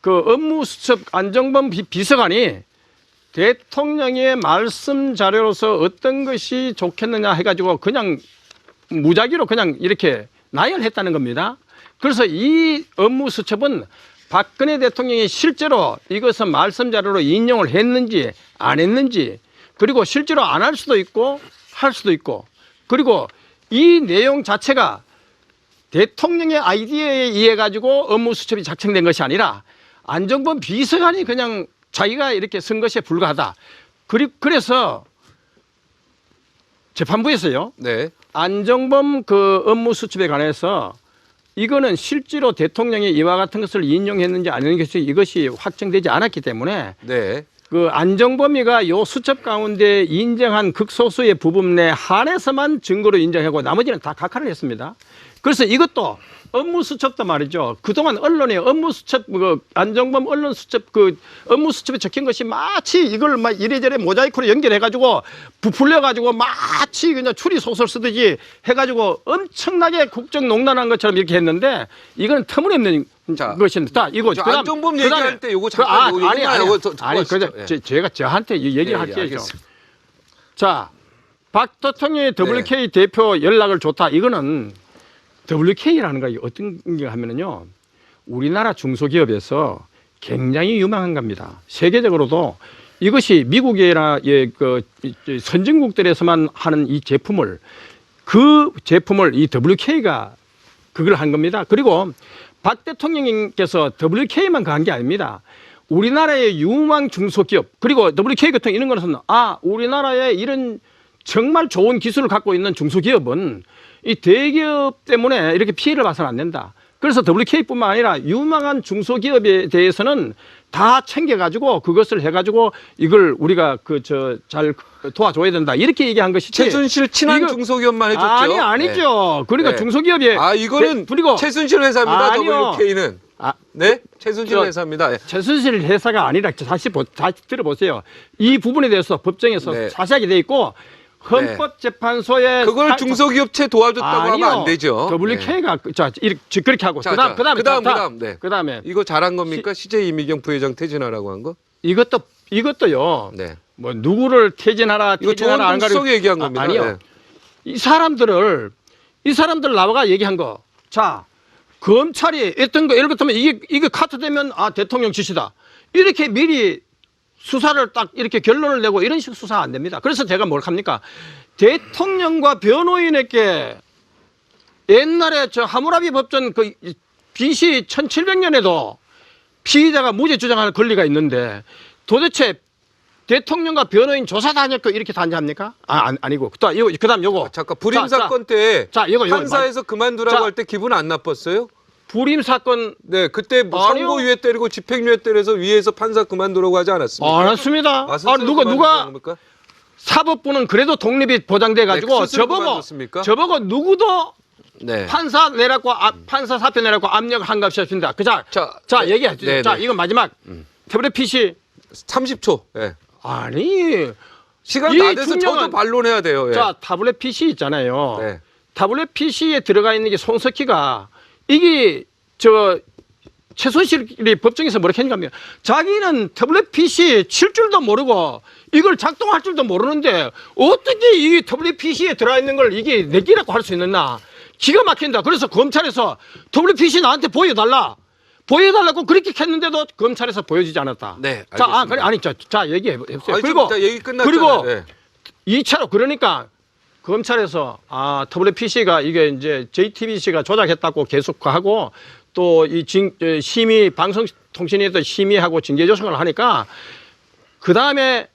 E: 그 업무 수첩 안종범 비서관이 대통령의 말씀 자료로서 어떤 것이 좋겠느냐 해가지고 그냥 무작위로 그냥 이렇게 나열했다는 겁니다. 그래서 이 업무 수첩은 박근혜 대통령이 실제로 이것은 말씀 자료로 인용을 했는지 안 했는지 그리고 실제로 안 할 수도 있고 할 수도 있고 그리고 이 내용 자체가 대통령의 아이디어에 의해 가지고 업무 수첩이 작성된 것이 아니라 안종범 비서관이 그냥 자기가 이렇게 쓴 것에 불과하다. 그래서 재판부에서요.
D: 네.
E: 안종범 그 업무 수첩에 관해서 이거는 실제로 대통령이 이와 같은 것을 인용했는지 아닌지 이것이 확정되지 않았기 때문에
D: 네.
E: 그 안종범이가 요 수첩 가운데 인정한 극소수의 부분에 한해서만 증거로 인정하고 나머지는 다 각하를 했습니다. 그래서 이것도 업무 수첩도 말이죠. 그동안 언론에 업무 수첩, 안종범 언론 수첩, 업무 수첩에 적힌 것이 마치 이걸 막 이래저래 모자이크로 연결해가지고 부풀려가지고 마치 그냥 추리 소설 쓰듯이 해가지고 엄청나게 국정농단한 것처럼 이렇게 했는데 이건 터무니없는 것입니다. 이거
D: 안종범 얘기할 때 요거 잠깐
E: 제가 저한테 얘기를 할게요. 자, 박 대통령의 WK 대표 연락을 줬다. 이거는 WK라는 거 어떤 게 하면은요, 우리나라 중소기업에서 굉장히 유망한 겁니다. 세계적으로도 이것이 미국이나 선진국들에서만 하는 이 제품을 이 WK가 그걸 한 겁니다. 그리고 박 대통령님께서 WK만 간 게 아닙니다. 우리나라의 유망 중소기업 그리고 WK 같은 이런 거는 우리나라에 이런 정말 좋은 기술을 갖고 있는 중소기업은 이 대기업 때문에 이렇게 피해를 봐서는 안 된다. 그래서 WK뿐만 아니라 유망한 중소기업에 대해서는 다 챙겨가지고 그것을 해가지고 이걸 우리가 잘 도와줘야 된다. 이렇게 얘기한 것이지.
D: 최순실 친한 중소기업만 해줬죠.
E: 아니죠. 그러니까 중소기업에.
D: 이거는
E: 그리고
D: 최순실 회사입니다. WK는. 네? 최순실 회사입니다.
E: 최순실 회사가 아니라 다시 들어보세요. 이 부분에 대해서 법정에서 자세하게 돼 있고 헌법재판소에
D: 그걸 중소기업체 도와줬다고 하면 안 되죠.
E: WK가 그렇게 하고 그다음에
D: 이거 잘한 겁니까? CJ 이미경 부회장 퇴진하라고 한 거?
E: 이것도요. 뭐 누구를 퇴진하라
D: 이거 좋은
E: 안 가려
D: 속에 얘기한 겁니다.
E: 아니요. 이 사람들 나와가 얘기한 거. 자, 검찰이 어떤 거 예를 들면 이게 카트되면 대통령 지시다. 이렇게 미리 수사를 딱 이렇게 결론을 내고 이런 식으로 수사 안 됩니다. 그래서 제가 뭘 합니까? 대통령과 변호인에게 옛날에 하무라비 법전 BC 1700년에도 피의자가 무죄 주장할 권리가 있는데 도대체 대통령과 변호인 조사 다녔고 이렇게 단죄합니까? 아니고. 그다음 요거.
D: 잠깐 불임 사건 때
E: 이거
D: 판사에서 그만두라고 할 때 기분 안 나빴어요?
E: 불임 사건
D: 그때 선고유예 때리고 집행유예 때려서 위에서 판사 그만두라고 하지 않았습니까?
E: 안 했습니다. 누가 사법부는 그래도 독립이 보장돼 가지고 저보고 누구도 판사 내라고 판사 사표 내라고 압력한 것 없습니다. 자 얘기하죠. 자 이거 마지막 WPC
D: 30초.
E: 아니
D: 시간 다 돼서 저도 반론해야 돼요.
E: 자 WPC 있잖아요. WPC에 들어가 있는 게 손석희가 이게 최순실이 법정에서 뭐라고 했는가 하면 자기는 WPC 칠 줄도 모르고 이걸 작동할 줄도 모르는데 어떻게 이 WPC에 들어있는 걸 이게 내기라고 할 수 있느냐. 기가 막힌다. 그래서 검찰에서 WPC 나한테 보여달라. 보여달라고 그렇게 했는데도 검찰에서 보여주지 않았다.
D: 네,
E: 자,
D: 알겠습니다.
E: 그래, 아니, 자, 얘기해 보세요.
D: 아니,
E: 그리고
D: 좀 이따 얘기 끝났잖아요.
E: 그리고
D: 네.
E: 2차로 그러니까 검찰에서 WPC가 이게 이제 JTBC가 조작했다고 계속 하고 또 이 심의 방송통신위에도 심의하고 징계 조정을 하니까 그 다음에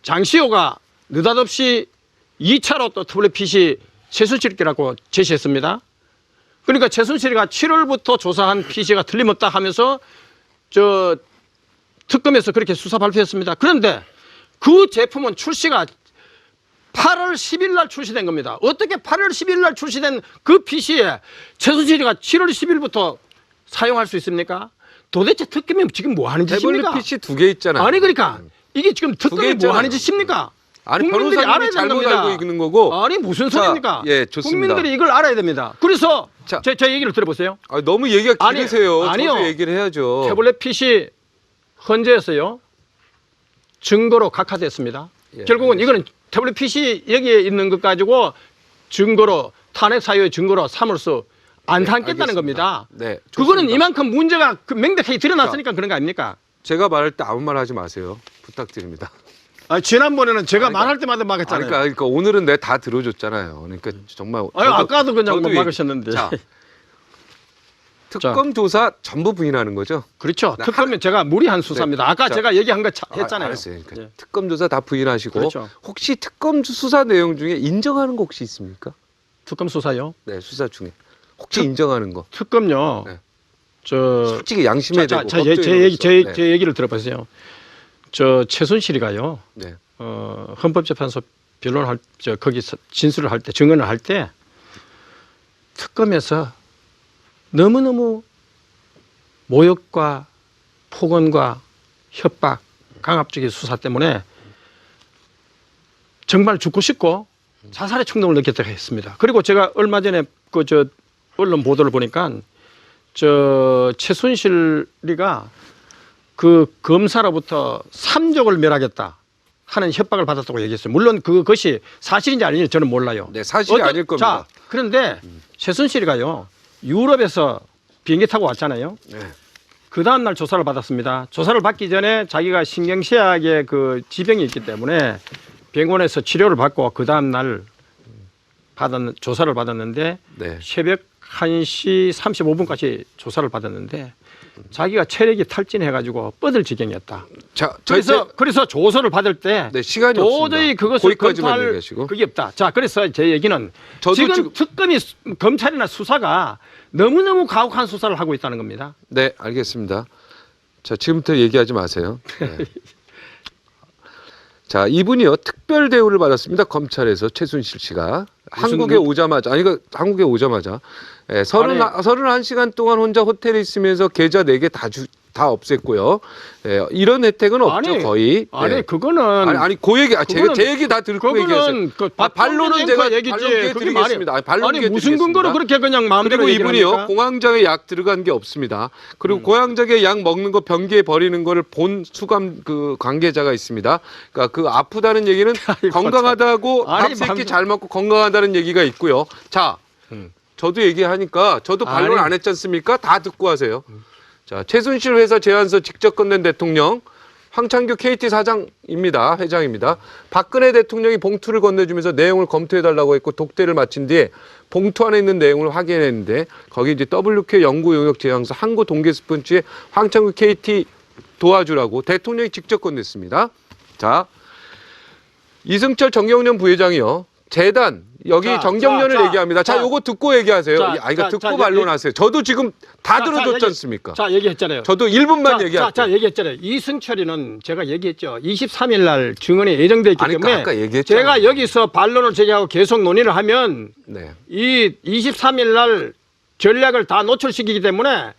E: 장시호가 느닷없이 2차로 또 WPC 최순실이라고 제시했습니다. 그러니까 최순실이가 7월부터 조사한 PC가 틀림없다 하면서 저 특검에서 그렇게 수사 발표했습니다. 그런데 그 제품은 출시가 8월 10일 날 출시된 겁니다. 어떻게 8월 10일 날 출시된 그 PC에 최순실이가 7월 10일부터 사용할 수 있습니까? 도대체 특검이 지금 뭐 하는 짓입니까?
D: 태블릿 PC 2개 있잖아요.
E: 아니 그러니까 이게 지금
D: 개
E: 특검이 뭐
D: 있잖아요.
E: 하는 짓입니까?
D: 아니
E: 국민들이
D: 변호사님이
E: 알아야 되는
D: 잘못
E: 겁니다.
D: 알고 있는 거고.
E: 아니 무슨
D: 자,
E: 소리입니까?
D: 예, 좋습니다.
E: 국민들이 이걸 알아야 됩니다. 그래서
D: 자.
E: 제 얘기를 들어보세요.
D: 너무 얘기가
E: 아니,
D: 길으세요.
E: 아니요.
D: 저도 얘기를 해야죠.
E: 태블릿 PC 헌재에서요 증거로 각하됐습니다.
D: 예,
E: 결국은 이거는 태블릿 PC 여기에 있는 것 가지고 증거로 탄핵 사유의 증거로 삼을 수 안
D: 알겠습니다.
E: 담겠다는 겁니다.
D: 네,
E: 그거는
D: 좋습니다.
E: 이만큼 문제가 명백하게 드러났으니까 그런 거 아닙니까?
D: 제가 말할 때 아무 말 하지 마세요. 부탁드립니다.
E: 지난번에는 제가 말할 때마다 막았잖아요.
D: 그러니까 오늘은 내가 다 들어줬잖아요. 그러니까 정말
E: 아까도 그냥
D: 저도
E: 막으셨는데.
D: 자, 특검 조사 전부 부인하는 거죠?
E: 그렇죠.
D: 네,
E: 특검은 제가 무리한 수사입니다. 아까
D: 자,
E: 제가 얘기한 거 했잖아요.
D: 알았어요. 그러니까
E: 예.
D: 특검 조사 다 부인하시고
E: 그렇죠.
D: 혹시 특검 수사 내용 중에 인정하는 거 혹시 있습니까?
E: 특검 수사요?
D: 네, 수사 중에 혹시 인정하는 거?
E: 특검요.
D: 네.
E: 저
D: 솔직히 양심에 대고
E: 제
D: 법조인으로서. 네.
E: 얘기를 들어보세요. 저 최순실이가요.
D: 네.
E: 헌법재판소 변론할 거기서 진술을 할 때 증언을 할 때 특검에서 너무너무 모욕과 폭언과 협박, 강압적인 수사 때문에 정말 죽고 싶고 자살의 충동을 느꼈다고 했습니다. 그리고 제가 얼마 전에 언론 보도를 보니까 최순실이가 그 검사로부터 3족을 멸하겠다 하는 협박을 받았다고 얘기했어요. 물론 그것이 사실인지 아닌지 저는 몰라요.
D: 네, 사실이 아닐 겁니다.
E: 자, 그런데 최순실이가요. 유럽에서 비행기 타고 왔잖아요.
D: 네.
E: 그 다음날 조사를 받았습니다. 조사를 받기 전에 자기가 신경쇠약의 그 지병이 있기 때문에 병원에서 치료를 받고 그 다음날 조사를 받았는데
D: 네.
E: 새벽 1시 35분까지 조사를 받았는데 자기가 체력이 탈진해가지고 뻗을 지경이었다.
D: 자,
E: 그래서 조서를 받을 때
D: 네, 시간이
E: 도저히
D: 없습니다.
E: 그것을
D: 거기까지만
E: 검토할
D: 얘기하시고.
E: 그게 없다. 자, 그래서 제 얘기는
D: 저도
E: 지금 특검이 검찰이나 수사가 너무너무 가혹한 수사를 하고 있다는 겁니다.
D: 네, 알겠습니다. 자, 지금부터 얘기하지 마세요. 네. 자, 이분이요 특별 대우를 받았습니다. 검찰에서 최순실 씨가 한국에 오자마자 한국에 오자마자 31시간 동안 혼자 호텔에 있으면서 계좌 4개 다 없앴고요. 이런 혜택은 없죠, 거의.
E: 아니, 그거는
D: 아니 그 얘기 제 얘기 다 듣고 얘기하세요. 반론은 제가 반론 드리겠습니다.
E: 아니 무슨 근거로 그렇게 그냥 마음대로
D: 그리고
E: 얘기를
D: 이분이요
E: 합니까?
D: 공황장애 약 들어간 게 없습니다. 그리고 공황장애 약 먹는 거 변기에 버리는 거를 본 수감 그 관계자가 있습니다. 그러니까 그 아프다는 얘기는 건강하다고 밥 3끼 잘 먹고 건강하다는 얘기가 있고요. 자, 저도 얘기하니까 저도 반론 안 했지 않습니까? 다 듣고 하세요. 자, 최순실 회사 제안서 직접 건넨 대통령 황창규 KT 사장입니다. 회장입니다. 박근혜 대통령이 봉투를 건네주면서 내용을 검토해달라고 했고 독대를 마친 뒤에 봉투 안에 있는 내용을 확인했는데 거기 이제 WK 연구 용역 제안서 항구 동계 스폰지에 황창규 KT 도와주라고 대통령이 직접 건넸습니다. 자, 이승철 정경련 부회장이요. 재단 여기 정경련을 얘기합니다. 자, 요거 듣고 얘기하세요. 듣고 반론하세요. 저도 지금 다 들어줬지 않습니까?
E: 자, 얘기했잖아요.
D: 저도 1분만 얘기할게요.
E: 자, 얘기했잖아요. 이승철이는 제가 얘기했죠. 23일 날 증언이 예정돼 있기 때문에
D: 아까 얘기했잖아요.
E: 제가 여기서 반론을 제기하고 계속 논의를 하면 이 23일 날 전략을 다 노출시키기 때문에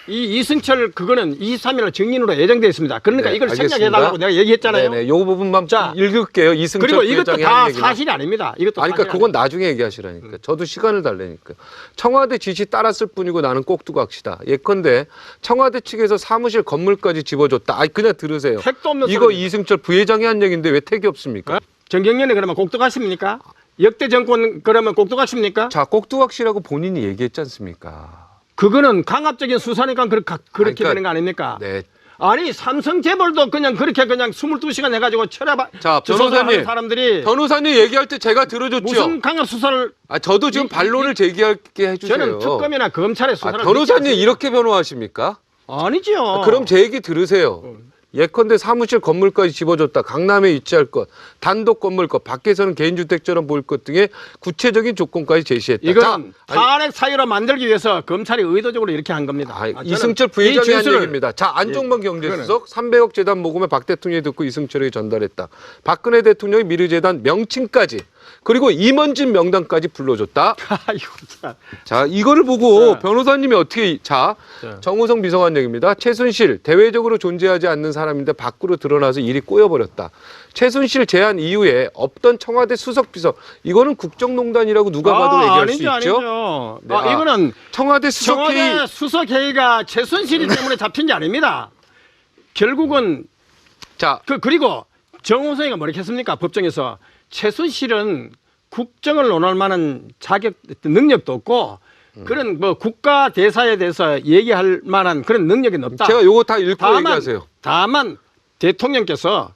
E: 이 이승철 그거는 23일 증인으로 예정돼 있습니다. 그러니까 이걸 생략해달라고 내가 얘기했잖아요.
D: 네네, 요 부분만 읽을게요. 이승철
E: 그리고 이것도
D: 부회장이
E: 다
D: 한 얘기만.
E: 사실이 아닙니다. 이것도
D: 그러니까 그건 나중에 얘기하시라니까. 저도 시간을 달래니까. 청와대 지시 따랐을 뿐이고 나는 꼭두각시다. 예컨대 청와대 측에서 사무실 건물까지 집어줬다. 그냥 들으세요.
E: 택도 없는
D: 이거
E: 소리입니다.
D: 이승철 부회장이 한 얘기인데 왜 택이 없습니까?
E: 정경련이 그러면 꼭두각십니까? 역대 정권 그러면 꼭두각십니까?
D: 자, 꼭두각시라고 본인이 얘기했지 않습니까?
E: 그거는 강압적인 수사니까 그렇게
D: 그러니까,
E: 되는 거 아닙니까?
D: 네.
E: 아니 삼성 재벌도 그냥 그렇게 그냥 22시간 해가지고
D: 자,
E: 변호사님 사람들이
D: 변호사님 얘기할 때 제가 들어줬죠.
E: 무슨 강압 수사를
D: 저도 지금 반론을 제기하게 해주세요.
E: 저는 특검이나 검찰의 수사를
D: 변호사님 이렇게 변호하십니까?
E: 아니죠.
D: 그럼 제 얘기 들으세요. 예컨대 사무실 건물까지 집어줬다. 강남에 위치할 것, 단독 건물 것, 밖에서는 개인주택처럼 보일 것 등의 구체적인 조건까지 제시했다.
E: 이건
D: 자,
E: 탄핵 사유로 만들기 위해서 검찰이 의도적으로 이렇게 한 겁니다.
D: 이승철 부회장이 한 얘기입니다. 자, 안종범 경제수석 300억 재단 모금을 박 대통령이 듣고 이승철에게 전달했다. 박근혜 대통령이 미르재단 명칭까지 그리고 임원진 명단까지 불러줬다.
E: 아이고, 참.
D: 자, 이거를 보고
E: 자.
D: 변호사님이 어떻게 정호성 비서관 얘기입니다. 최순실 대외적으로 존재하지 않는 사람인데 밖으로 드러나서 일이 꼬여버렸다. 최순실 제안 이후에 없던 청와대 수석 비서 이거는 국정농단이라고 누가 봐도 얘기할 수 있죠.
E: 아니죠.
D: 네,
E: 이거는
D: 청와대 수석회의
E: 청와대 수석회의가 최순실이 때문에 잡힌 게 아닙니다. 결국은
D: 자,
E: 그리고 정호성이가 뭐라고 했습니까? 법정에서 최순실은 국정을 논할 만한 자격 능력도 없고 그런 뭐 국가 대사에 대해서 얘기할 만한 그런 능력이 없다.
D: 제가 요거 다 읽고 얘기하세요.
E: 다만 대통령께서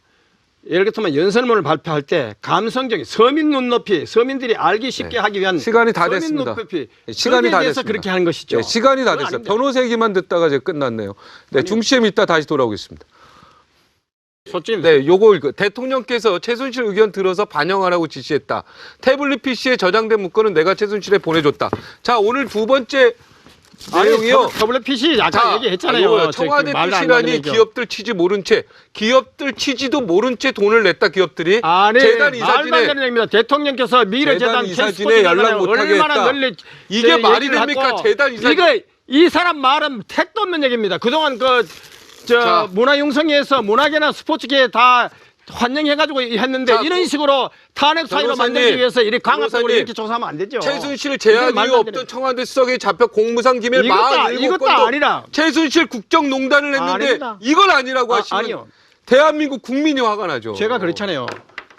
E: 예를 들면 연설문을 발표할 때 감성적인 서민 눈높이 서민들이 알기 쉽게 하기 위한
D: 시간이 다
E: 서민
D: 됐습니다.
E: 눈높이
D: 시간이 다
E: 대해서
D: 됐습니다.
E: 그렇게 하는 것이죠.
D: 네, 시간이 다
E: 그건
D: 됐어요.
E: 아닙니다.
D: 변호사 얘기만 듣다가 이제 끝났네요. 네, 중시엠 이따 다시 돌아오겠습니다.
E: 솔직히
D: 네, 요거 읽어. 대통령께서 최순실 의견 들어서 반영하라고 지시했다. 태블릿 PC에 저장된 문건은 내가 최순실에 보내줬다. 자, 오늘 두 번째 내용이요.
E: WPC 아까 얘기했잖아요.
D: 요거요. 청와대
E: 말도 안
D: 뜻이라니
E: 되는 얘기죠.
D: 기업들 취지 모른 채, 기업들 취지도 모른 채 돈을 냈다 기업들이.
E: 아니,
D: 재단
E: 말도 안
D: 이사진에
E: 되는 얘기입니다. 대통령께서 미래재단
D: 재단 이사진에 연락 못하게
E: 얼마나
D: 했다.
E: 널리
D: 이게 말이
E: 얘기를
D: 됩니까?
E: 하고
D: 재단 이사진.
E: 이거 이 사람 말은 택도 없는 얘기입니다. 그동안
D: 자.
E: 문화융성회에서 문화계나 스포츠계에 다 환영해가지고 했는데
D: 자,
E: 이런 식으로 탄핵 사유로
D: 변호사님,
E: 만들기 위해서 이렇게 강압적으로
D: 변호사님,
E: 이렇게 조사하면 안 되죠.
D: 최순실 제안
E: 이건 말도
D: 이후
E: 안 되는
D: 없던 청와대 수석에 잡혀 공무상 기밀
E: 이것도
D: 47건도
E: 아니라.
D: 최순실 국정농단을 했는데
E: 아닙니다.
D: 이걸 아니라고 하시면
E: 아니요.
D: 대한민국 국민이 화가 나죠.
E: 제가 그렇잖아요.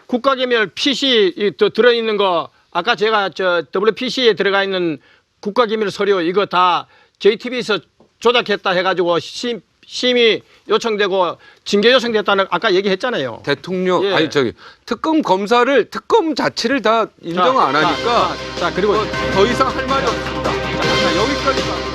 E: 국가기밀 PC 들어있는 거 아까 제가 WPC에 들어가 있는 국가기밀 서류 이거 다 JTBC에서 조작했다 해가지고 심의 요청되고 징계 요청됐다는 아까 얘기했잖아요.
D: 대통령
E: 예.
D: 아니 특검 자체를 다 인정 안 하니까
E: 자, 그리고
D: 더 이상 할 말이 없습니다. 자, 여기까지.